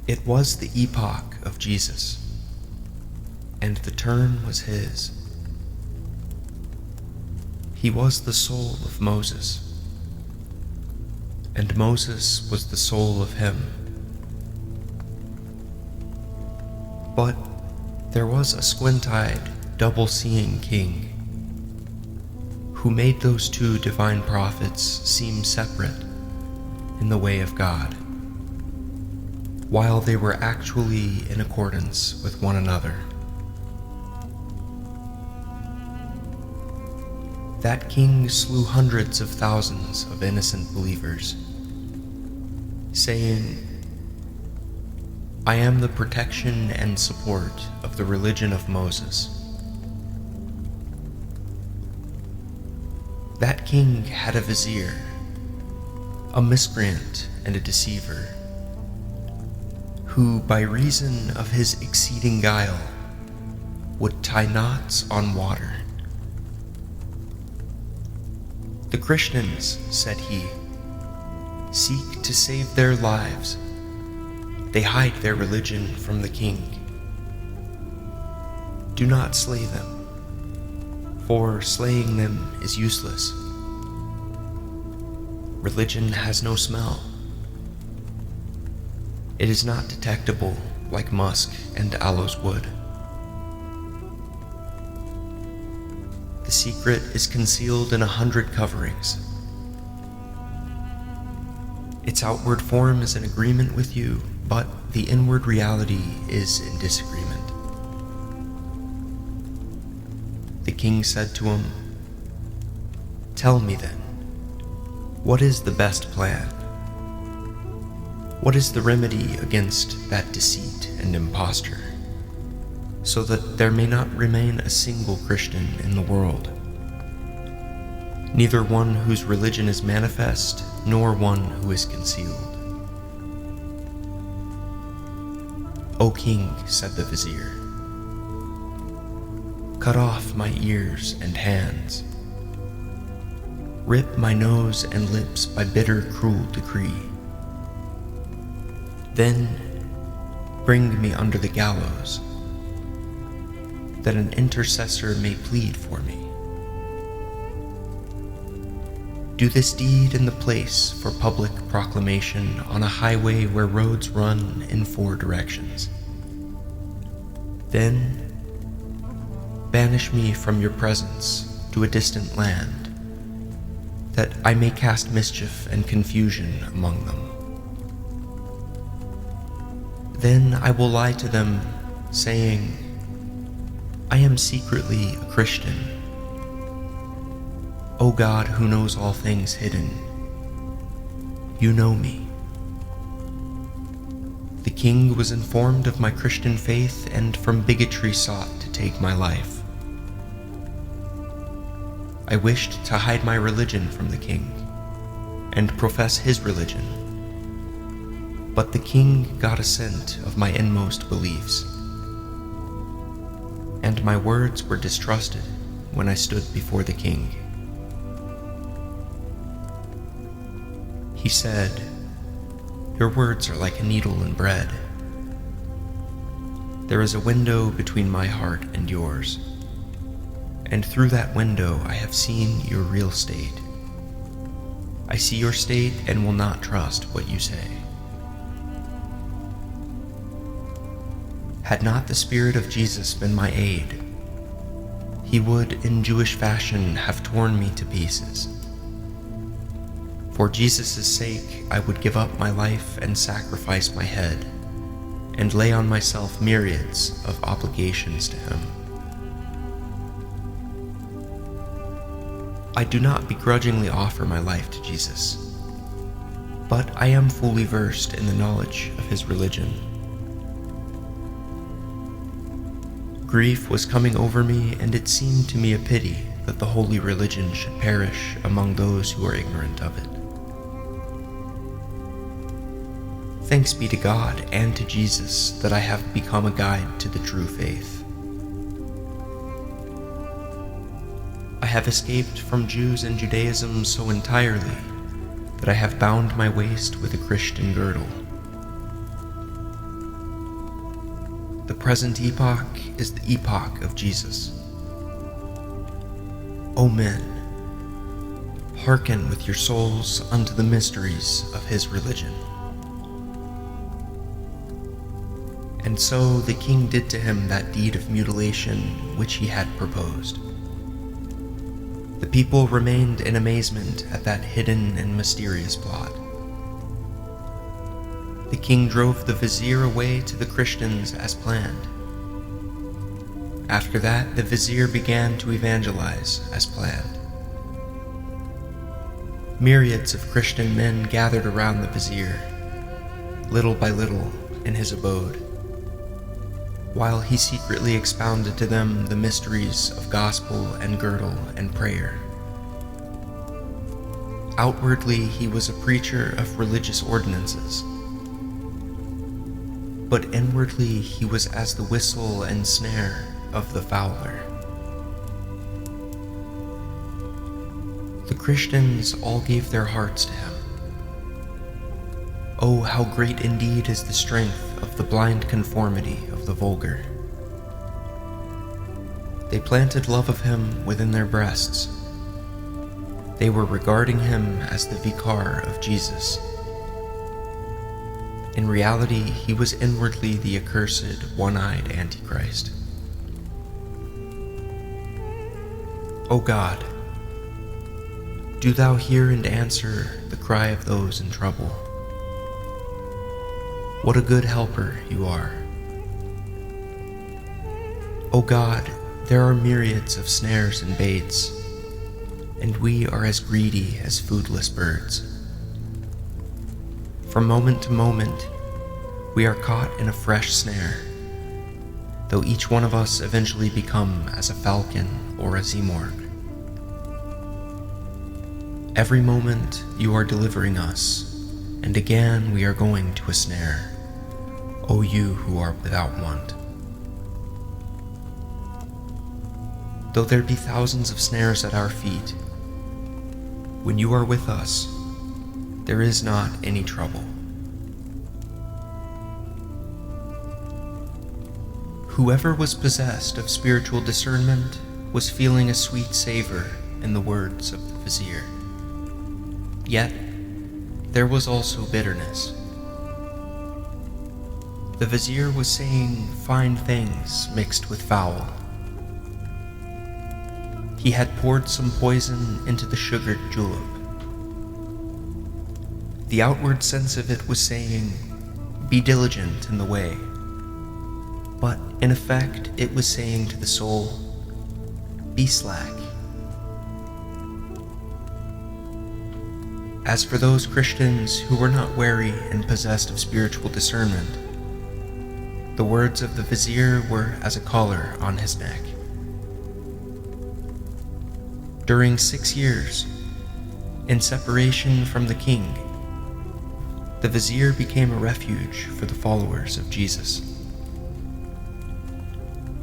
It was the epoch of Jesus, and the turn was his. He was the soul of Moses, and Moses was the soul of him. But there was a squint-eyed, double-seeing king who made those two divine prophets seem separate in the way of God, while they were actually in accordance with one another. That king slew hundreds of thousands of innocent believers, saying, "I am the protection and support of the religion of Moses." That king had a vizier, a miscreant and a deceiver, who, by reason of his exceeding guile, would tie knots on water. "The Christians," said he, "seek to save their lives. They hide their religion from the king. Do not slay them, for slaying them is useless. Religion has no smell. It is not detectable like musk and aloes wood. The secret is concealed in 100 coverings. Its outward form is in agreement with you, but the inward reality is in disagreement." The king said to him, "Tell me then, what is the best plan? What is the remedy against that deceit and imposture, so that there may not remain a single Christian in the world, neither one whose religion is manifest, nor one who is concealed?" "O king," said the vizier, "cut off my ears and hands. Rip my nose and lips by bitter, cruel decree. Then bring me under the gallows, that an intercessor may plead for me. Do this deed in the place for public proclamation on a highway where roads run in 4 directions. Then banish me from your presence to a distant land, that I may cast mischief and confusion among them. Then I will lie to them, saying, I am secretly a Christian. O God, who knows all things hidden, you know me." The king was informed of my Christian faith and from bigotry sought to take my life. I wished to hide my religion from the king and profess his religion, but the king got a scent of my inmost beliefs, and my words were distrusted when I stood before the king. He said, "Your words are like a needle in bread. There is a window between my heart and yours, and through that window I have seen your real state. I see your state and will not trust what you say. Had not the Spirit of Jesus been my aid, he would, in Jewish fashion, have torn me to pieces. For Jesus' sake, I would give up my life and sacrifice my head, and lay on myself myriads of obligations to him. I do not begrudgingly offer my life to Jesus, but I am fully versed in the knowledge of his religion. Grief was coming over me, and it seemed to me a pity that the holy religion should perish among those who are ignorant of it. Thanks be to God and to Jesus that I have become a guide to the true faith. I have escaped from Jews and Judaism so entirely that I have bound my waist with a Christian girdle. The present epoch is the epoch of Jesus. O men, hearken with your souls unto the mysteries of his religion. And so the king did to him that deed of mutilation which he had proposed. The people remained in amazement at that hidden and mysterious plot. The king drove the vizier away to the Christians as planned. After that, the vizier began to evangelize as planned. Myriads of Christian men gathered around the vizier, little by little, in his abode, while he secretly expounded to them the mysteries of gospel and girdle and prayer. Outwardly, he was a preacher of religious ordinances, but inwardly he was as the whistle and snare of the fowler. The Christians all gave their hearts to him. Oh, how great indeed is the strength of the blind conformity of the vulgar. They planted love of him within their breasts. They were regarding him as the vicar of Jesus. In reality, he was inwardly the accursed, one-eyed Antichrist. O God, do thou hear and answer the cry of those in trouble. What a good helper you are. O God, there are myriads of snares and baits, and we are as greedy as foodless birds. From moment to moment, we are caught in a fresh snare, though each one of us eventually become as a falcon or a zemorg. Every moment you are delivering us, and again we are going to a snare, O you who are without want. Though there be thousands of snares at our feet, when you are with us, there is not any trouble. Whoever was possessed of spiritual discernment was feeling a sweet savor in the words of the vizier. Yet, there was also bitterness. The vizier was saying fine things mixed with foul. He had poured some poison into the sugared julep. The outward sense of it was saying, be diligent in the way. But in effect, it was saying to the soul, be slack. As for those Christians who were not wary and possessed of spiritual discernment, the words of the vizier were as a collar on his neck. During 6 years, in separation from the king, the vizier became a refuge for the followers of Jesus.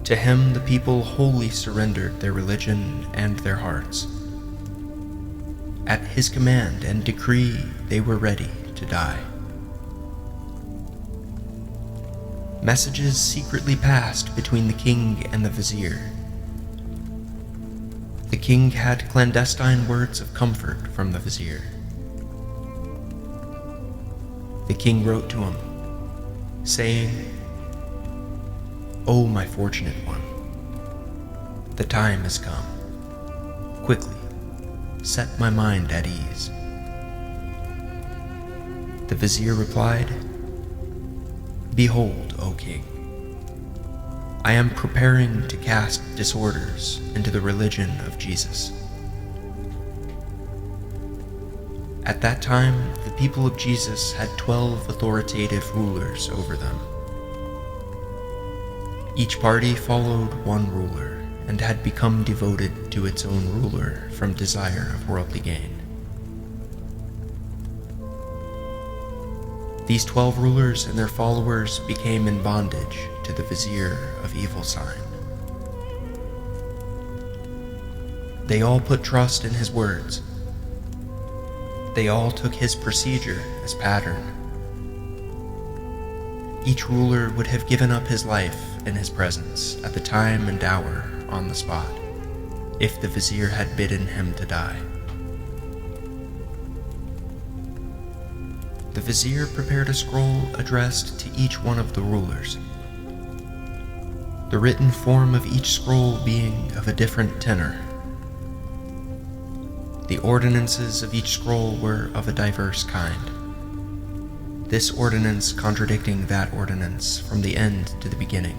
To him the people wholly surrendered their religion and their hearts. At his command and decree, they were ready to die. Messages secretly passed between the king and the vizier. The king had clandestine words of comfort from the vizier. The king wrote to him, saying, O my fortunate one, the time has come. Quickly, set my mind at ease. The vizier replied, Behold, O king, I am preparing to cast disorders into the religion of Jesus. At that time, the people of Jesus had 12 authoritative rulers over them. Each party followed one ruler and had become devoted to its own ruler from desire of worldly gain. These 12 rulers and their followers became in bondage to the vizier of evil sign. They all put trust in his words. They all took his procedure as pattern. Each ruler would have given up his life in his presence at the time and hour on the spot, if the Vizier had bidden him to die. The Vizier prepared a scroll addressed to each one of the rulers, the written form of each scroll being of a different tenor. The ordinances of each scroll were of a diverse kind, this ordinance contradicting that ordinance from the end to the beginning.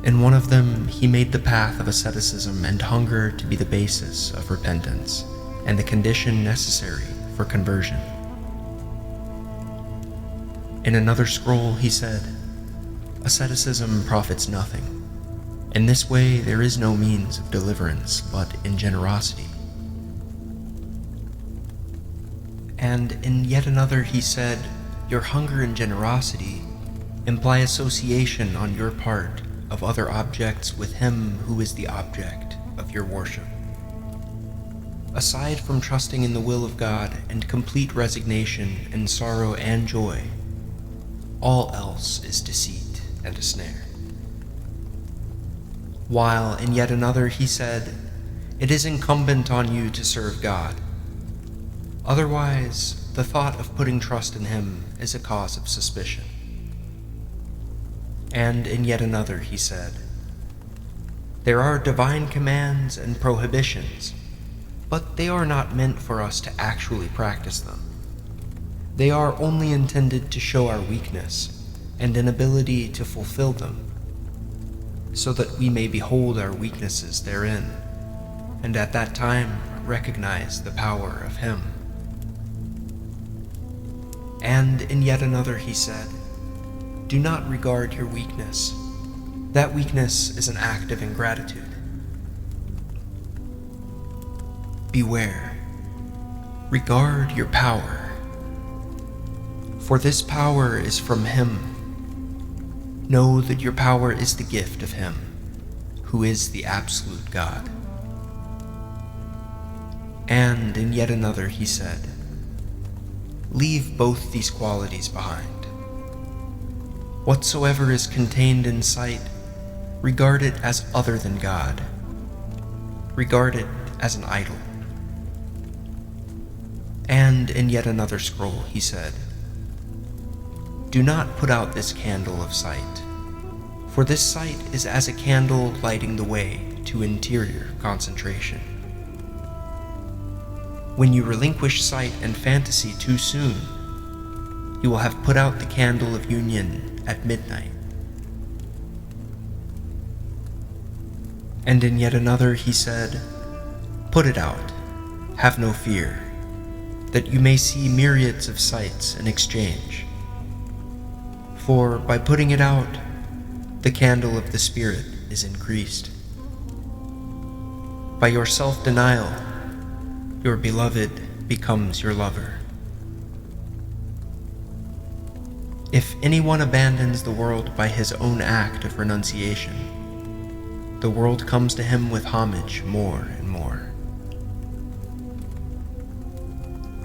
In one of them, he made the path of asceticism and hunger to be the basis of repentance and the condition necessary for conversion. In another scroll, he said, "Asceticism profits nothing. In this way, there is no means of deliverance but in generosity." And in yet another, he said, "Your hunger and generosity imply association on your part of other objects with him who is the object of your worship. Aside from trusting in the will of God and complete resignation in sorrow and joy, all else is deceit and a snare." While in yet another he said, "It is incumbent on you to serve God. Otherwise, the thought of putting trust in him is a cause of suspicion." And in yet another he said, "There are divine commands and prohibitions, but they are not meant for us to actually practice them. They are only intended to show our weakness and inability to fulfill them, so that we may behold our weaknesses therein, and at that time recognize the power of him." And in yet another he said, "Do not regard your weakness. That weakness is an act of ingratitude. Beware. Regard your power. For this power is from him. Know that your power is the gift of him, who is the absolute God." And in yet another he said, "Leave both these qualities behind. Whatsoever is contained in sight, regard it as other than God. Regard it as an idol." And in yet another scroll he said, "Do not put out this candle of sight, for this sight is as a candle lighting the way to interior concentration. When you relinquish sight and fantasy too soon, you will have put out the candle of union at midnight." And in yet another he said, "Put it out, have no fear, that you may see myriads of sights in exchange. For by putting it out, the candle of the Spirit is increased. By your self-denial, your beloved becomes your lover. If anyone abandons the world by his own act of renunciation, the world comes to him with homage more and more."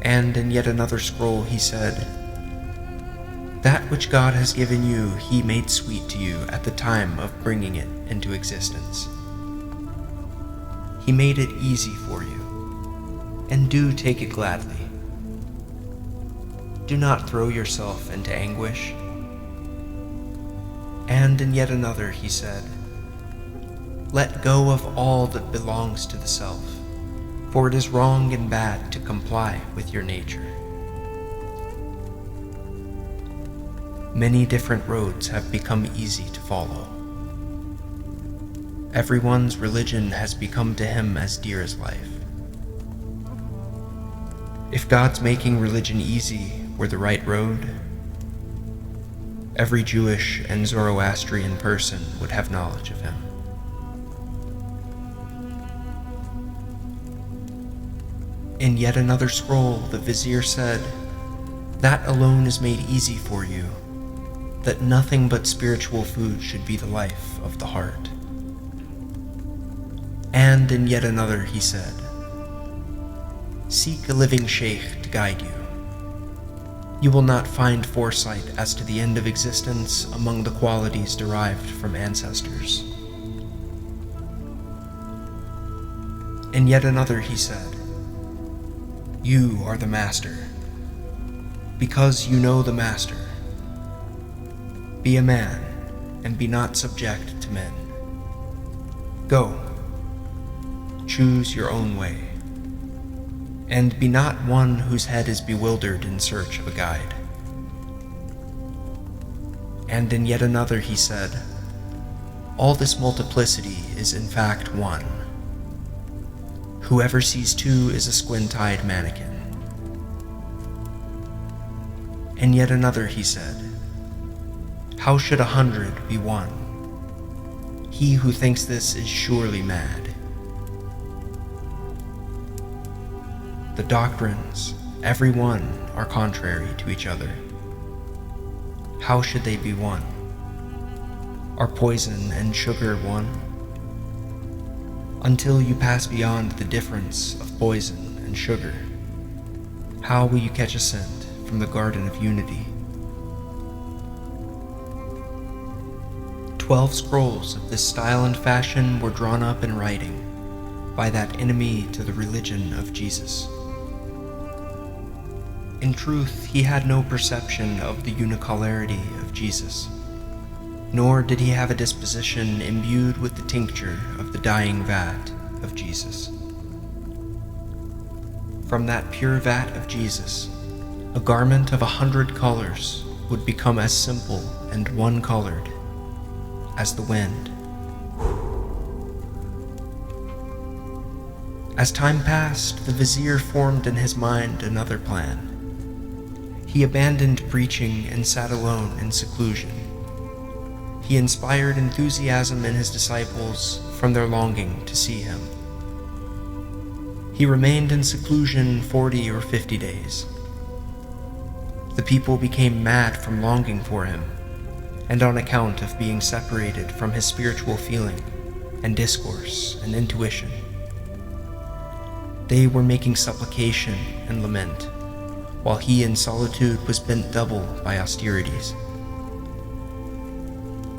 And in yet another scroll he said, "That which God has given you, he made sweet to you at the time of bringing it into existence. He made it easy for you, and do take it gladly. Do not throw yourself into anguish." And in yet another he said, "Let go of all that belongs to the self, for it is wrong and bad to comply with your nature." Many different roads have become easy to follow. Everyone's religion has become to him as dear as life. If God's making religion easy were the right road, every Jewish and Zoroastrian person would have knowledge of him. In yet another scroll, the Vizier said, "That alone is made easy for you, that nothing but spiritual food should be the life of the heart." And in yet another he said, "Seek a living sheikh to guide you. You will not find foresight as to the end of existence among the qualities derived from ancestors. In yet another he said, You are the master, because you know the master. Be a man, and be not subject to men. Go, choose your own way, and be not one whose head is bewildered in search of a guide. And in yet another he said, All this multiplicity is in fact one. Whoever sees two is a squint-eyed mannequin. In yet another he said, How should 100 be one? He who thinks this is surely mad. The doctrines, every one, are contrary to each other. How should they be one? Are poison and sugar one? Until you pass beyond the difference of poison and sugar, how will you catch a scent from the garden of unity? 12 scrolls of this style and fashion were drawn up in writing by that enemy to the religion of Jesus. In truth, he had no perception of the unicolority of Jesus, nor did he have a disposition imbued with the tincture of the dying vat of Jesus. From that pure vat of Jesus, a garment of 100 colors would become as simple and one-colored as the wind. As time passed, the Vizier formed in his mind another plan. He abandoned preaching and sat alone in seclusion. He inspired enthusiasm in his disciples from their longing to see him. He remained in seclusion 40 or 50 days. The people became mad from longing for him, and on account of being separated from his spiritual feeling and discourse and intuition. They were making supplication and lament, while he in solitude was bent double by austerities.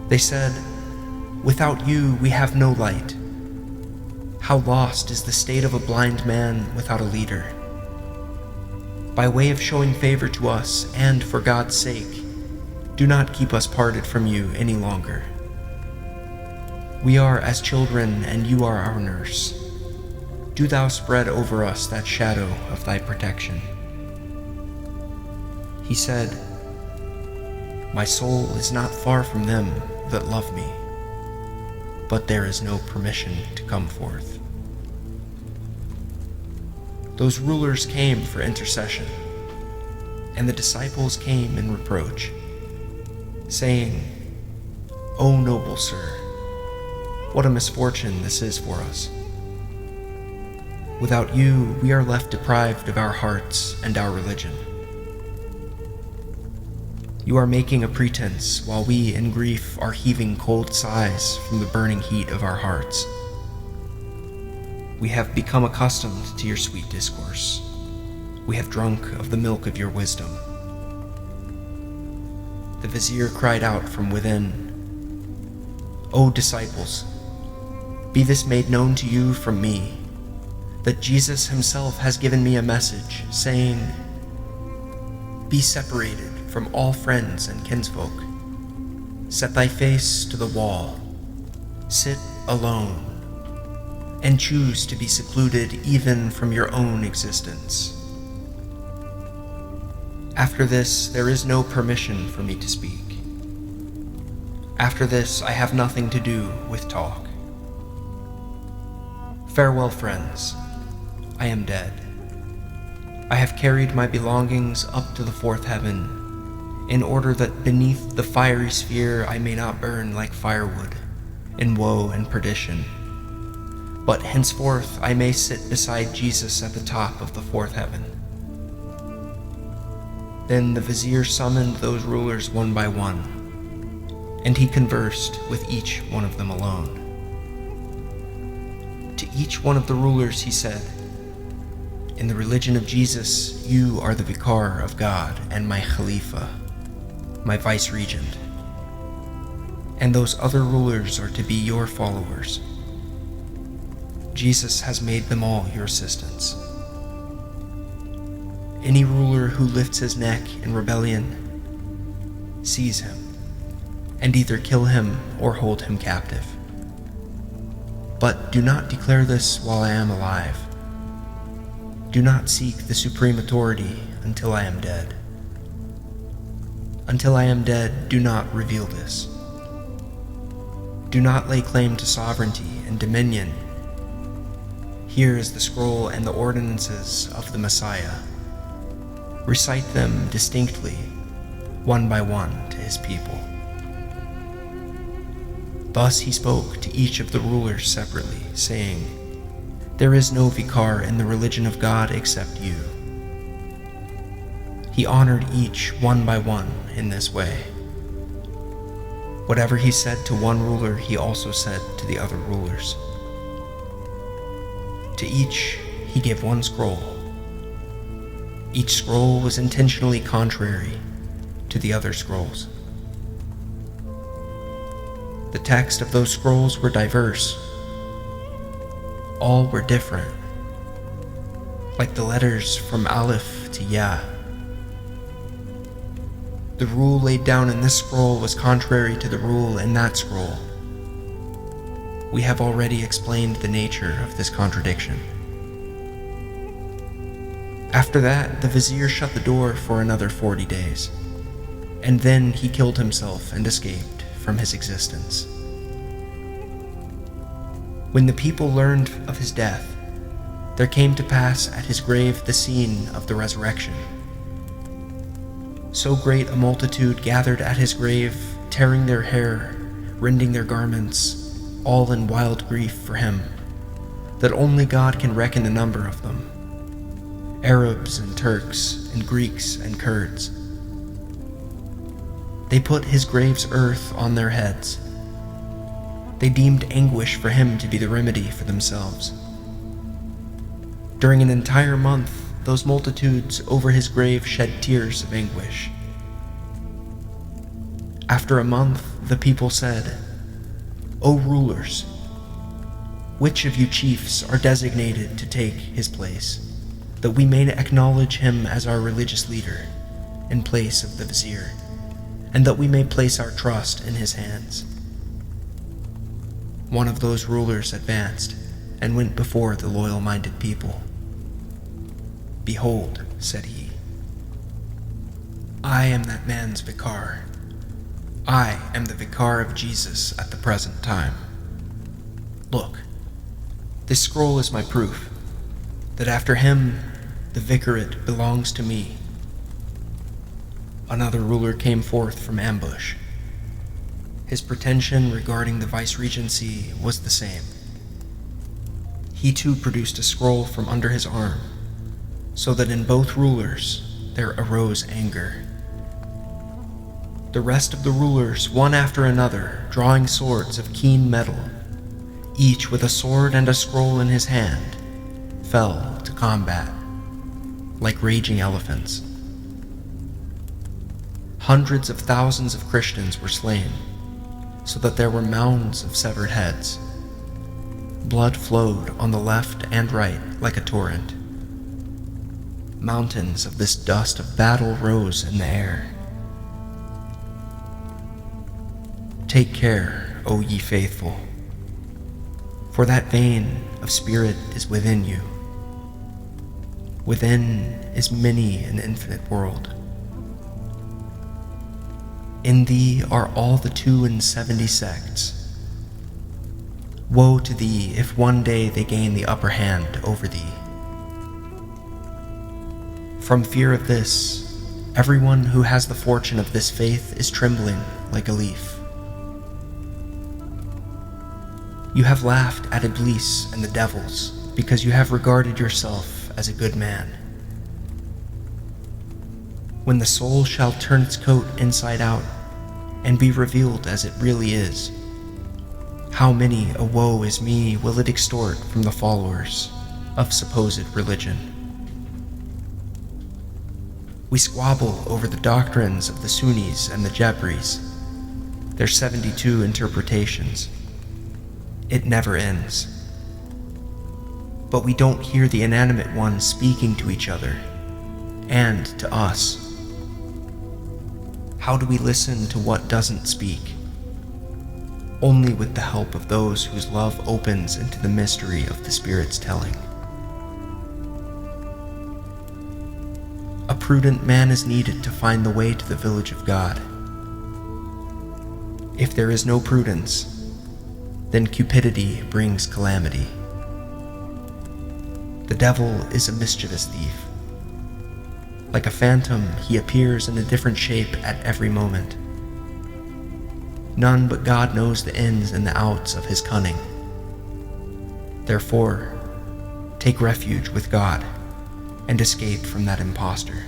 They said, Without you we have no light. How lost is the state of a blind man without a leader. By way of showing favor to us, and for God's sake, do not keep us parted from you any longer. We are as children, and you are our nurse. Do thou spread over us that shadow of thy protection. He said, My soul is not far from them that love me, but there is no permission to come forth. Those rulers came for intercession, and the disciples came in reproach, saying, O noble sir, what a misfortune this is for us. Without you, we are left deprived of our hearts and our religion. You are making a pretense while we, in grief, are heaving cold sighs from the burning heat of our hearts. We have become accustomed to your sweet discourse. We have drunk of the milk of your wisdom. The Vizier cried out from within, O disciples, be this made known to you from me, that Jesus himself has given me a message, saying, Be separated from all friends and kinsfolk. Set thy face to the wall, sit alone, and choose to be secluded even from your own existence. After this, there is no permission for me to speak. After this, I have nothing to do with talk. Farewell, friends. I am dead. I have carried my belongings up to the fourth heaven, in order that beneath the fiery sphere I may not burn like firewood in woe and perdition, but henceforth I may sit beside Jesus at the top of the fourth heaven. Then the Vizier summoned those rulers one by one, and he conversed with each one of them alone. To each one of the rulers he said, In the religion of Jesus, you are the vicar of God and my Khalifa, my vice-regent. And those other rulers are to be your followers. Jesus has made them all your assistants. Any ruler who lifts his neck in rebellion, seize him, and either kill him or hold him captive. But do not declare this while I am alive. Do not seek the supreme authority until I am dead. Until I am dead, do not reveal this. Do not lay claim to sovereignty and dominion. Here is the scroll and the ordinances of the Messiah. Recite them distinctly, one by one, to his people. Thus he spoke to each of the rulers separately, saying, There is no vicar in the religion of God except you. He honored each one by one in this way. Whatever he said to one ruler, he also said to the other rulers. To each, he gave one scroll. Each scroll was intentionally contrary to the other scrolls. The text of those scrolls were diverse. All were different, like the letters from Aleph to Ya. The rule laid down in this scroll was contrary to the rule in that scroll. We have already explained the nature of this contradiction. After that, the Vizier shut the door for another 40 days, and then he killed himself and escaped from his existence. When the people learned of his death, there came to pass at his grave the scene of the resurrection. So great a multitude gathered at his grave, tearing their hair, rending their garments, all in wild grief for him, that only God can reckon the number of them. Arabs and Turks and Greeks and Kurds. They put his grave's earth on their heads. They deemed anguish for him to be the remedy for themselves. During an entire month, those multitudes over his grave shed tears of anguish. After a month, the people said, O rulers, which of you chiefs are designated to take his place, that we may acknowledge him as our religious leader in place of the Vizier, and that we may place our trust in his hands? One of those rulers advanced and went before the loyal-minded people. Behold, said he, I am that man's vicar. I am the vicar of Jesus at the present time. Look, this scroll is my proof that after him the vicariate belongs to me. Another ruler came forth from ambush. His pretension regarding the vice-regency was the same. He too produced a scroll from under his arm, so that in both rulers there arose anger. The rest of the rulers, one after another, drawing swords of keen metal, each with a sword and a scroll in his hand, fell to combat, like raging elephants. Hundreds of thousands of Christians were slain, so that there were mounds of severed heads. Blood flowed on the left and right like a torrent. Mountains of this dust of battle rose in the air. Take care, O ye faithful, for that vein of spirit is within you. Within is many an infinite world. In thee are all the 72 sects. Woe to thee if one day they gain the upper hand over thee. From fear of this, everyone who has the fortune of this faith is trembling like a leaf. You have laughed at Iblis and the devils because you have regarded yourself as a good man. When the soul shall turn its coat inside out and be revealed as it really is, how many a woe is me will it extort from the followers of supposed religion. We squabble over the doctrines of the Sunnis and the Jabris, their 72 interpretations. It never ends. But we don't hear the inanimate ones speaking to each other and to us. How do we listen to what doesn't speak? Only with the help of those whose love opens into the mystery of the Spirit's telling. A prudent man is needed to find the way to the village of God. If there is no prudence, then cupidity brings calamity. The devil is a mischievous thief. Like a phantom, he appears in a different shape at every moment. None but God knows the ins and the outs of his cunning. Therefore, take refuge with God and escape from that impostor.